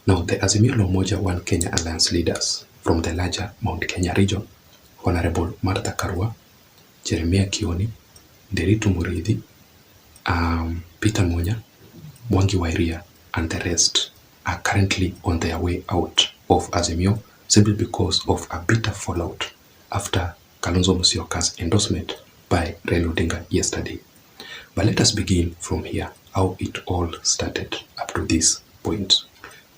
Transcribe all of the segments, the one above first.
Now, the Azimio La Umoja One Kenya Alliance leaders from the larger Mount Kenya region, Honorable Martha Karua, Jeremiah Kioni, Nderitu Muridhi, Peter Munya, Mwangi Wairia, and the rest are currently on their way out of Azimio simply because of a bitter fallout after Kalonzo Musyoka's endorsement by Raila Odinga yesterday. But let us begin from here, how it all started up to this point.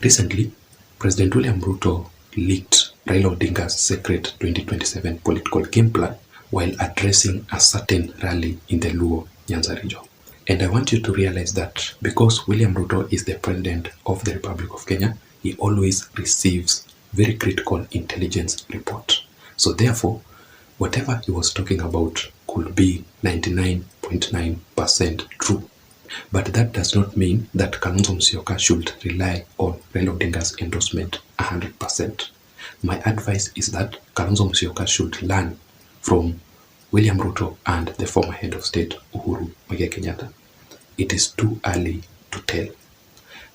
Recently, President William Ruto leaked Raila Odinga's secret 2027 political game plan while addressing a certain rally in the Luo Nyanza region. And I want you to realize that because William Ruto is the President of the Republic of Kenya, he always receives very critical intelligence report. So therefore, whatever he was talking about could be 99.9% true. But that does not mean that Kalonzo Musyoka should rely on Raila Odinga's endorsement 100%. My advice is that Kalonzo Musyoka should learn from William Ruto and the former head of state Uhuru Muigai Kenyatta. It is too early to tell.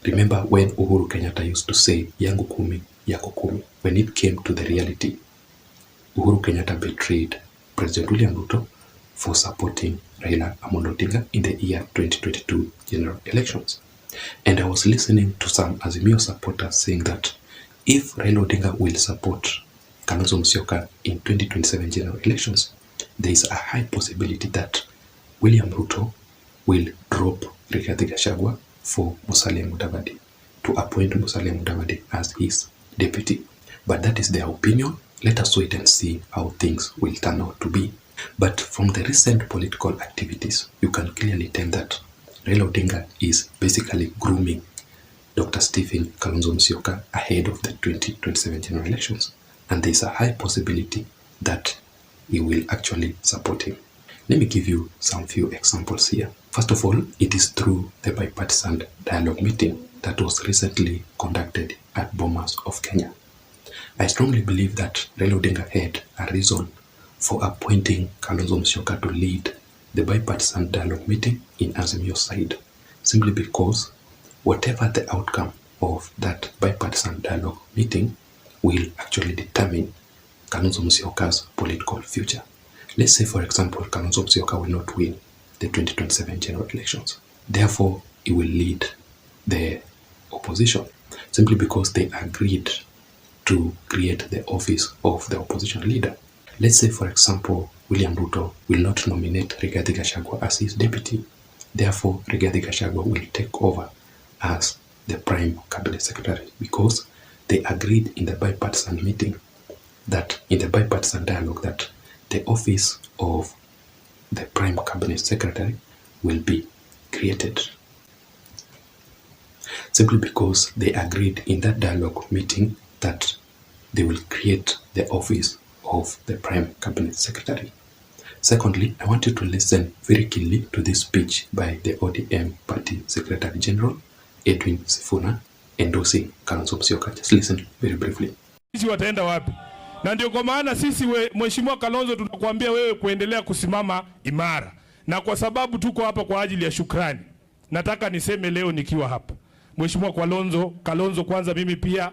Remember when Uhuru Kenyatta used to say yangu kumi yako kumi. When it came to the reality, Uhuru Kenyatta betrayed President William Ruto for supporting Raila Amolo Odinga in the year 2022 general elections. And I was listening to some Azimio supporters saying that if Raila Odinga will support Kalonzo Musyoka in 2027 general elections, there is a high possibility that William Ruto will drop Rigathi Gachagua for Musalia Mudavadi, to appoint Musalia Mudavadi as his deputy. But that is their opinion. Let us wait and see how things will turn out to be. But from the recent political activities, you can clearly tell that Raila Odinga is basically grooming Dr. Stephen Kalonzo Musyoka ahead of the 2027 general elections. And there is a high possibility that he will actually support him. Let me give you some few examples here. First of all, it is through the Bipartisan dialogue meeting that was recently conducted at Bomas of Kenya. I strongly believe that Raila Odinga had a reason for appointing Kalonzo Musyoka to lead the Bipartisan dialogue meeting in Azimio's side, simply because whatever the outcome of that Bipartisan dialogue meeting will actually determine Kalonzo Musyoka's political future. Let's say, for example, Kalonzo Musyoka will not win the 2027 general elections. Therefore, he will lead the opposition simply because they agreed to create the office of the opposition leader. Let's say, for example, William Ruto will not nominate Rigathi Gachagua as his deputy. Therefore, Rigathi Gachagua will take over as the Prime Cabinet Secretary because they agreed in the bipartisan meeting that, in the bipartisan dialogue, that the office of the Prime Cabinet Secretary will be created. Simply because they agreed in that dialogue meeting that they will create the office of the Prime Cabinet Secretary. Secondly, I want you to listen very keenly to this speech by the ODM Party Secretary General, Edwin Sifuna, endorsing Kalonzo Musyoka. Just listen very briefly. Sisi wataenda wapi? Na ndio kwa maana sisi Mheshimiwa Kalonzo tunakuambia wewe kuendelea kusimama imara. Na kwa sababu tuko hapa kwa ajili ya shukrani, nataka niseme leo nikiwa hapa. Mheshimiwa Kalonzo, kwanza mimi pia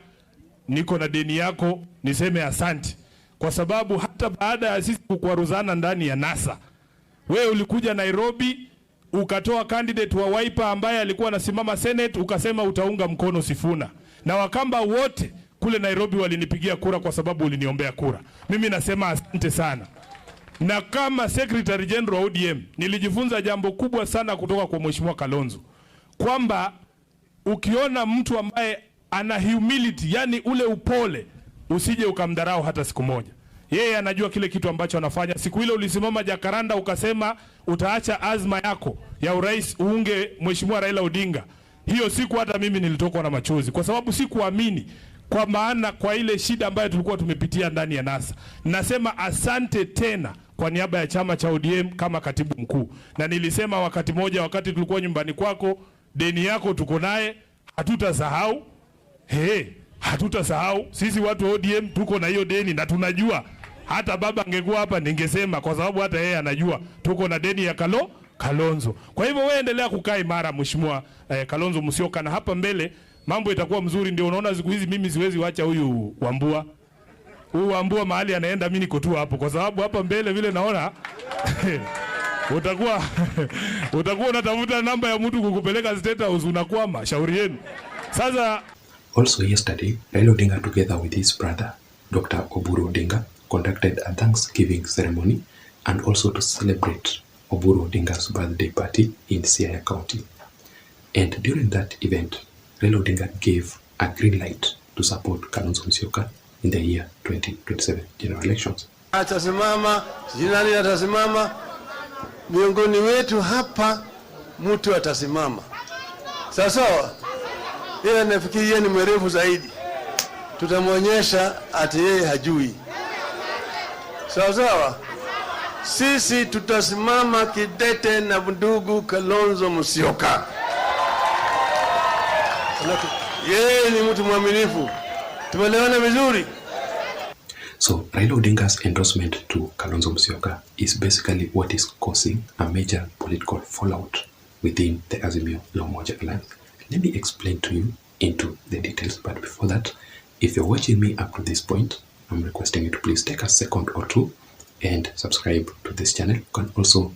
niko na deni yako, niseme asante. Kwa sababu hata baada ya sisi kukwaruzana ndani ya NASA, wewe ulikuja Nairobi, ukatoa candidate wa Wiper ambaye alikuwa anasimama Senate, ukasema utaunga mkono Sifuna. Na Wakamba wote kule Nairobi walinipigia kura kwa sababu uliniombea kura. Mimi nasema asante sana. Na kama Secretary General wa ODM, nilijifunza jambo kubwa sana kutoka kwa Mheshimiwa Kalonzo. Kwamba ukiona mtu ambaye ana humility, yani ule upole, usije ukamdharau hata siku moja. Yeye anajua kile kitu ambacho anafanya. Siku ile ulisimama Jakaranda ukasema utaacha azma yako ya urais uunge Mheshimiwa Raila Odinga. Hiyo siku hata mimi nilitokwa na machozi kwa sababu sikuamini, kwa maana kwa ile shida ambayo tulikuwa tumepitia ndani ya NASA. Nasema asante tena kwa niaba ya chama cha ODM kama katibu mkuu. Na nilisema wakati moja, wakati tulikuwa nyumbani kwako, deni yako tuko naye, hatutasahau. Hatutasahau. Sisi watu wa ODM tuko na hiyo deni na tunajua. Hata baba angekuwa hapa ningesema kwa sababu hata yeye anajua tuko na deni ya Kalonzo. Kwa hivyo wewe endelea kukaa imara Mheshimiwa Kalonzo Musyoka, na hapa mbele mambo itakuwa mzuri. Ndio unaona siku hizi mimi siwezi wacha huyu Wambua. Huyu Wambua mahali anaenda mimi niko tu hapo, kwa sababu hapa mbele vile naona utakuwa unatafuta namba ya mtu kukupeleka State House, unakwama. Shauri yenu. Sasa also yesterday, Raila Odinga together with his brother Dr. Oburu Odinga conducted a Thanksgiving ceremony and also to celebrate Oburu Odinga's birthday party in Siaya County. And during that event, Raila Odinga gave a green light to support Kalonzo Musyoka in the year 2027 general elections. Atasimama, nani atasimama, miongoni wetu hapa mtu atasimama. Sawa? Yeye nafikiri ni mwerevu zaidi. Tutamwonyesha ati yeye hajui. Sawa? Sisi tutasimama kidete na ndugu Kalonzo Musyoka. Yeye ni mtu mwaminifu. Tumeelewana vizuri? So Raila Odinga's endorsement to Kalonzo Musyoka is basically what is causing a major political fallout within the Azimio La Umoja Alliance. Let me explain to you into the details, but before that, if you're watching me up to this point, I'm requesting you to please take a second or two and subscribe to this channel. You can also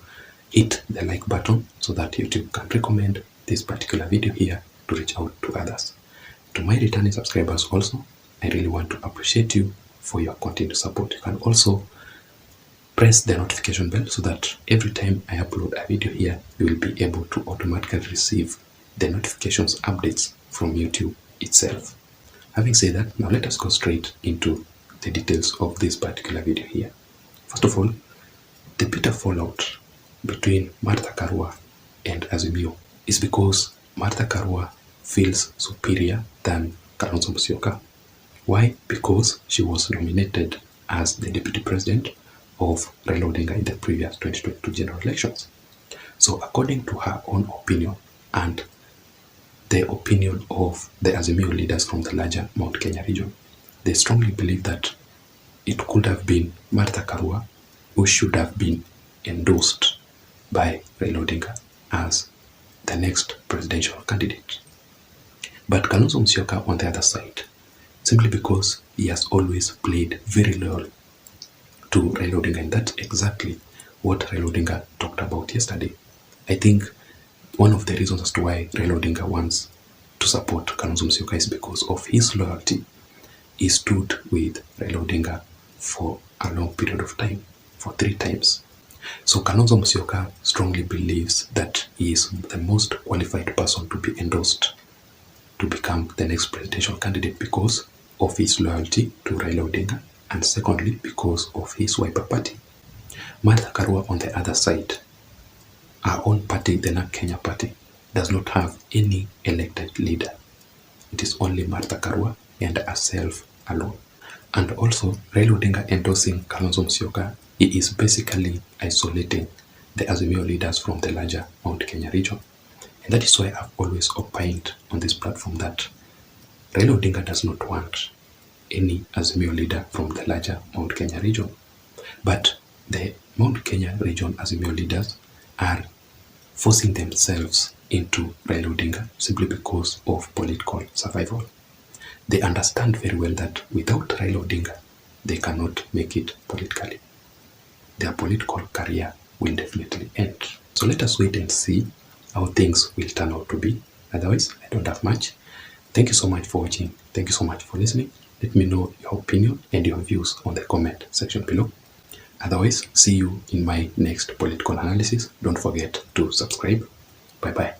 hit the like button so that YouTube can recommend this particular video here to reach out to others. To my returning subscribers also, I really want to appreciate you for your continued support. You can also press the notification bell so that every time I upload a video here, you will be able to automatically receive the notifications updates from YouTube itself. Having said that, now let us go straight into the details of this particular video here. First of all, the bitter fallout between Martha Karua and Azimio is because Martha Karua feels superior than Kalonzo Musyoka. Why? Because she was nominated as the deputy president of Raila Odinga in the previous 2022 general elections. So according to her own opinion and the opinion of the Azimio leaders from the larger Mount Kenya region, they strongly believe that it could have been Martha Karua who should have been endorsed by Raila Odinga as the next presidential candidate. But Kalonzo Musyoka on the other side, simply because he has always played very loyal to Raila Odinga, and that's exactly what Raila Odinga talked about yesterday. I think one of the reasons as to why Raila Odinga wants to support Kalonzo Musyoka is because of his loyalty. He stood with Raila Odinga for a long period of time, for 3 times. So Kalonzo Musyoka strongly believes that he is the most qualified person to be endorsed to become the next presidential candidate because of his loyalty to Raila Odinga, and secondly because of his Wiper party. Martha Karua on the other side, our own party, the NARC Kenya party, does not have any elected leader. It is only Martha Karua and herself alone. And also Raila Odinga endorsing Kalonzo Musyoka, he is basically isolating the Azimio leaders from the larger Mount Kenya region. And that is why I've always opined on this platform that Raila Odinga does not want any Azimio leader from the larger Mount Kenya region. But the Mount Kenya region Azimio leaders are forcing themselves into Raila Odinga simply because of political survival. They understand very well that without Raila Odinga, they cannot make it politically. Their political career will definitely end. So let us wait and see how things will turn out to be. Otherwise, I don't have much. Thank you so much for watching. Thank you so much for listening. Let me know your opinion and your views on the comment section below. Otherwise, see you in my next political analysis. Don't forget to subscribe. Bye-bye.